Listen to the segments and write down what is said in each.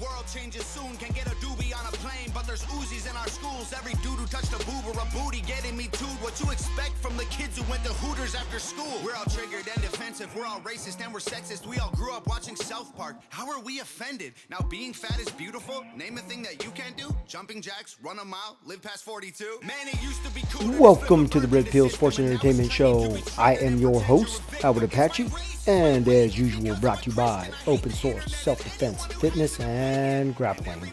world changes soon. Can get a doobie on a plane, but there's Uzis in our schools. Every dude who touched a boob or a booty getting me tooed. What you expect from the kids who went to Hooters after school? We're all triggered and defensive. We're all racist and we're sexist. We all grew up watching South Park. How are we offended? Now being fat is beautiful. Name a thing that you can't do. Jumping jacks, run a mile, live past 42. Man, it used to be cool. Welcome to the Red Pill Sports and Entertainment Show. I am your host, Albert Apache, and as usual, brought to you by Open Source Self-Defense, Fitness, and Grappling.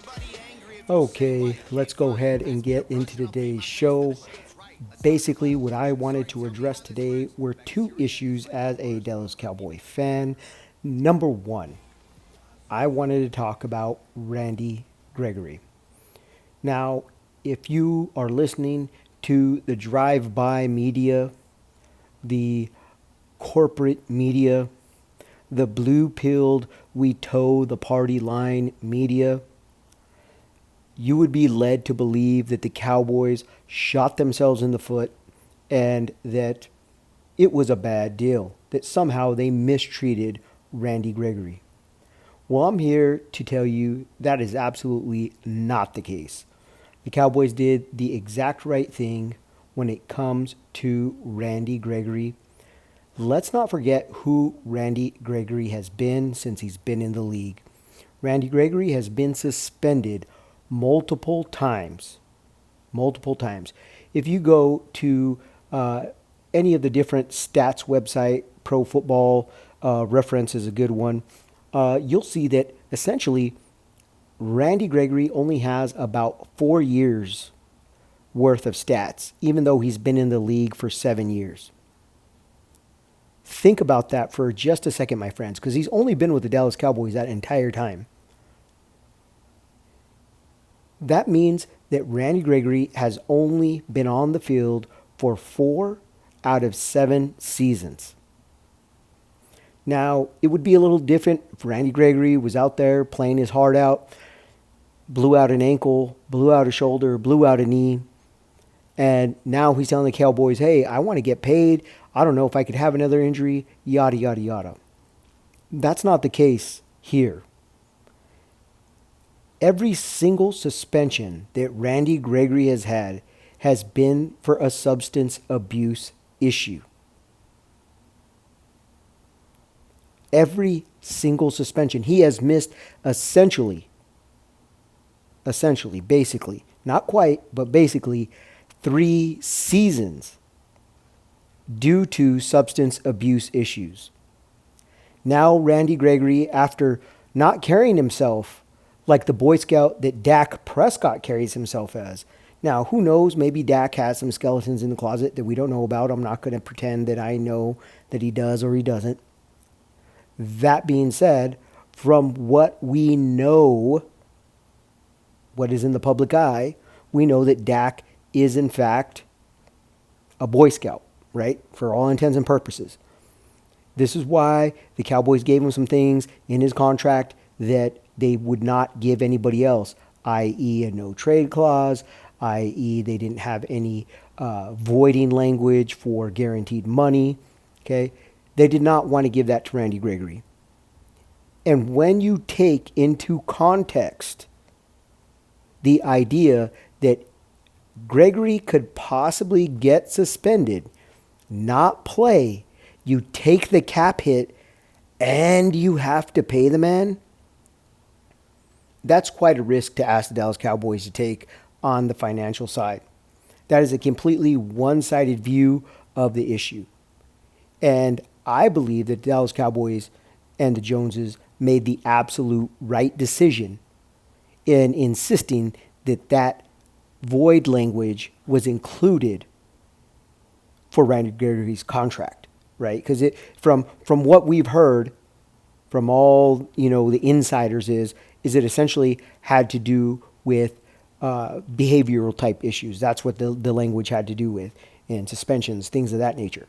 Okay, let's go ahead and get into today's show. Basically, what I wanted to address today were two issues as a Dallas Cowboy fan. Number one, I wanted to talk about Randy Gregory. Now, if you are listening to the drive-by media, the corporate media, the blue-pilled, we toe the party line media, you would be led to believe that the Cowboys shot themselves in the foot and that it was a bad deal, that somehow they mistreated Randy Gregory. Well, I'm here to tell you that is absolutely not the case. The Cowboys did the exact right thing when it comes to Randy Gregory. Let's not forget who Randy Gregory has been since he's been in the league. Randy Gregory has been suspended multiple times. If you go to any of the different stats website, Pro Football Reference is a good one, you'll see that essentially Randy Gregory only has about 4 years worth of stats, even though he's been in the league for 7 years. Think about that for just a second, my friends, because he's only been with the Dallas Cowboys that entire time. That means that Randy Gregory has only been on the field for 4 out of 7 seasons. Now, it would be a little different if Randy Gregory was out there playing his heart out, blew out an ankle, blew out a shoulder, blew out a knee, and now he's telling the Cowboys, hey, I want to get paid. I don't know if I could have another injury, yada, yada, yada. That's not the case here. Every single suspension that Randy Gregory has had has been for a substance abuse issue. Every single suspension. He has missed essentially, basically, not quite, but basically 3 seasons due to substance abuse issues. Now Randy Gregory, after not carrying himself like the Boy Scout that Dak Prescott carries himself as. Now, who knows? Maybe Dak has some skeletons in the closet that we don't know about. I'm not going to pretend that I know that he does or he doesn't. That being said, from what we know, what is in the public eye, we know that Dak is in fact a Boy Scout, right? For all intents and purposes. This is why the Cowboys gave him some things in his contract that they would not give anybody else, i.e. a no trade clause, i.e. they didn't have any voiding language for guaranteed money, okay? They did not want to give that to Randy Gregory. And when you take into context the idea that Gregory could possibly get suspended, not play, you take the cap hit, and you have to pay the man, that's quite a risk to ask the Dallas Cowboys to take on the financial side. That is a completely one-sided view of the issue. And I believe that the Dallas Cowboys and the Joneses made the absolute right decision in insisting that that void language was included for Randy Gregory's contract, right? Because from what we've heard from all the insiders is it essentially had to do with behavioral type issues. That's what the language had to do with, and suspensions, things of that nature.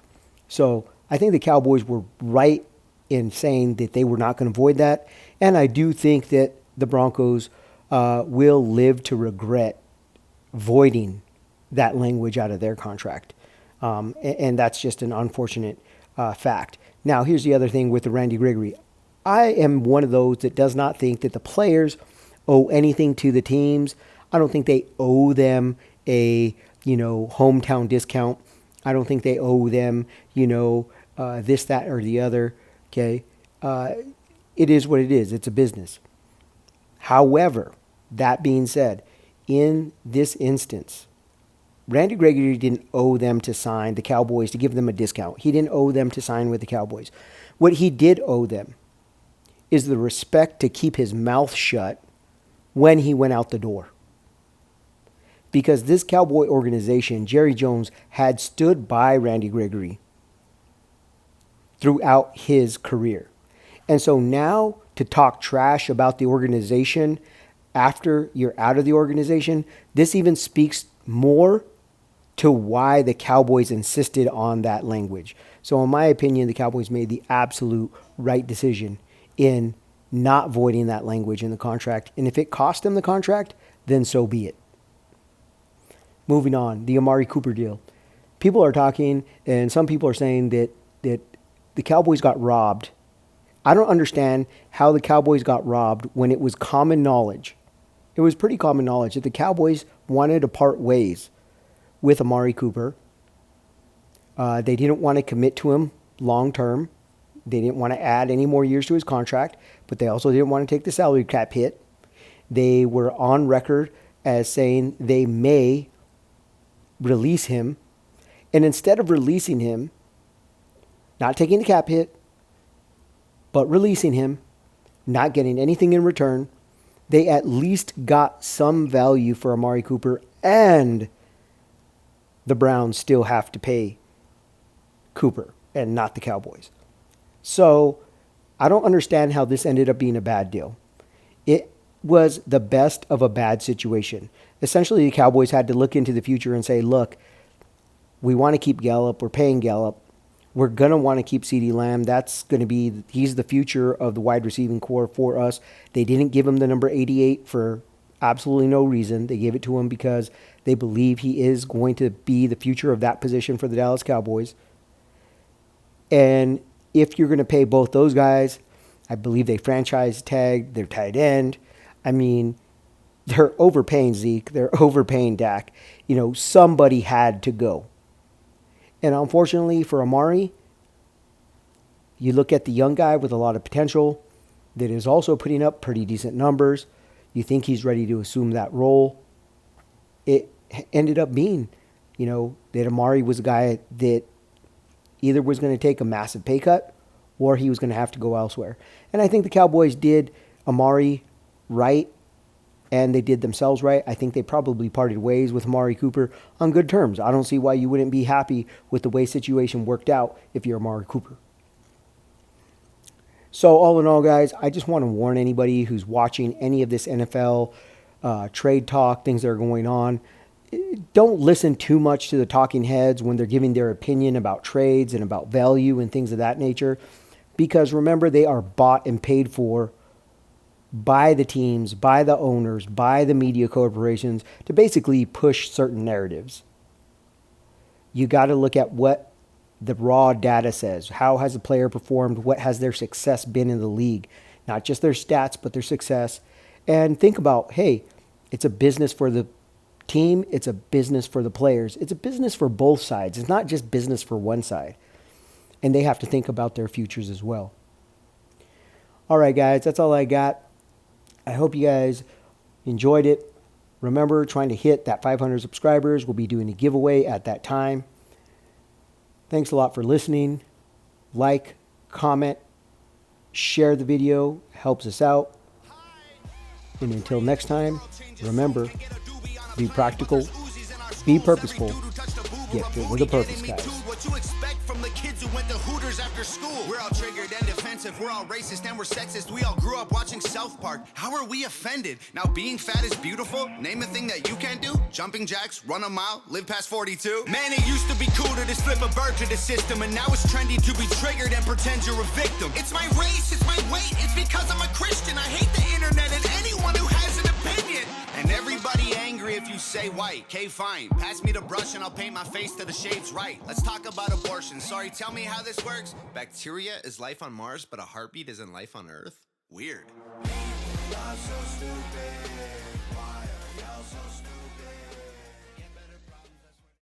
So I think the Cowboys were right in saying that they were not going to void that. And I do think that the Broncos will live to regret voiding that language out of their contract. And that's just an unfortunate fact. Now, here's the other thing with the Randy Gregory. I am one of those that does not think that the players owe anything to the teams. I don't think they owe them a, hometown discount. I don't think they owe them, this, that, or the other. Okay. It is what it is. It's a business. However, that being said, in this instance, Randy Gregory didn't owe them to sign the Cowboys to give them a discount. He didn't owe them to sign with the Cowboys. What he did owe them is the respect to keep his mouth shut when he went out the door. Because this Cowboy organization, Jerry Jones, had stood by Randy Gregory throughout his career. And so now to talk trash about the organization after you're out of the organization, this even speaks more to why the Cowboys insisted on that language. So in my opinion, the Cowboys made the absolute right decision in not voiding that language in the contract. And if it cost them the contract, then so be it. Moving on, the Amari Cooper deal. People are talking, and some people are saying that the Cowboys got robbed. I don't understand how the Cowboys got robbed when it was common knowledge. It was pretty common knowledge that the Cowboys wanted to part ways with Amari Cooper. They didn't want to commit to him long term. They didn't want to add any more years to his contract, but they also didn't want to take the salary cap hit. They were on record as saying they may release him. And instead of releasing him, not taking the cap hit, but releasing him, not getting anything in return, they at least got some value for Amari Cooper, and the Browns still have to pay Cooper and not the Cowboys. So I don't understand how this ended up being a bad deal. It was the best of a bad situation. Essentially, the Cowboys had to look into the future and say, look, we want to keep Gallup. We're paying Gallup. We're going to want to keep CeeDee Lamb. He's the future of the wide receiving core for us. They didn't give him the number 88 for absolutely no reason. They gave it to him because they believe he is going to be the future of that position for the Dallas Cowboys. And if you're going to pay both those guys, I believe they franchise tagged their tight end. I mean, they're overpaying Zeke. They're overpaying Dak. Somebody had to go. And unfortunately for Amari, you look at the young guy with a lot of potential that is also putting up pretty decent numbers. You think he's ready to assume that role. It ended up being, that Amari was a guy that either was going to take a massive pay cut or he was going to have to go elsewhere. And I think the Cowboys did Amari right, and they did themselves right. I think they probably parted ways with Amari Cooper on good terms. I don't see why you wouldn't be happy with the way situation worked out if you're Amari Cooper. So all in all, guys, I just want to warn anybody who's watching any of this NFL trade talk, things that are going on. Don't listen too much to the talking heads when they're giving their opinion about trades and about value and things of that nature. Because remember, they are bought and paid for by the teams, by the owners, by the media corporations to basically push certain narratives. You got to look at what the raw data says. How has a player performed? What has their success been in the league? Not just their stats, but their success. And think about, hey, it's a business for the team. It's a business for the players. It's a business for both sides. It's not just business for one side. And they have to think about their futures as well. All right, guys, that's all I got. I hope you guys enjoyed it. Remember, trying to hit that 500 subscribers. We'll be doing a giveaway at that time. Thanks a lot for listening. Like, comment, share the video. Helps us out. And until next time, remember, be practical, be purposeful, get fit with a purpose, guys. What you expect from the kids who went to Hooters after school? We're all triggered and defensive. We're all racist and we're sexist. We all grew up watching South Park. How are we offended? Now being fat is beautiful. Name a thing that you can't do. Jumping jacks, run a mile, live past 42. Man, it used to be cool to just flip a bird to the system, and now it's trendy to be triggered and pretend you're a victim. It's my race, it's my weight, it's because I'm a Christian. I hate the internet and anyone who has an opinion. And everybody angry if you say white. Okay, fine. Pass me the brush and I'll paint my face to the shades right. Let's talk about abortion. Sorry, tell me how this works. Bacteria is life on Mars, but a heartbeat isn't life on Earth? Weird. Love so stupid, why are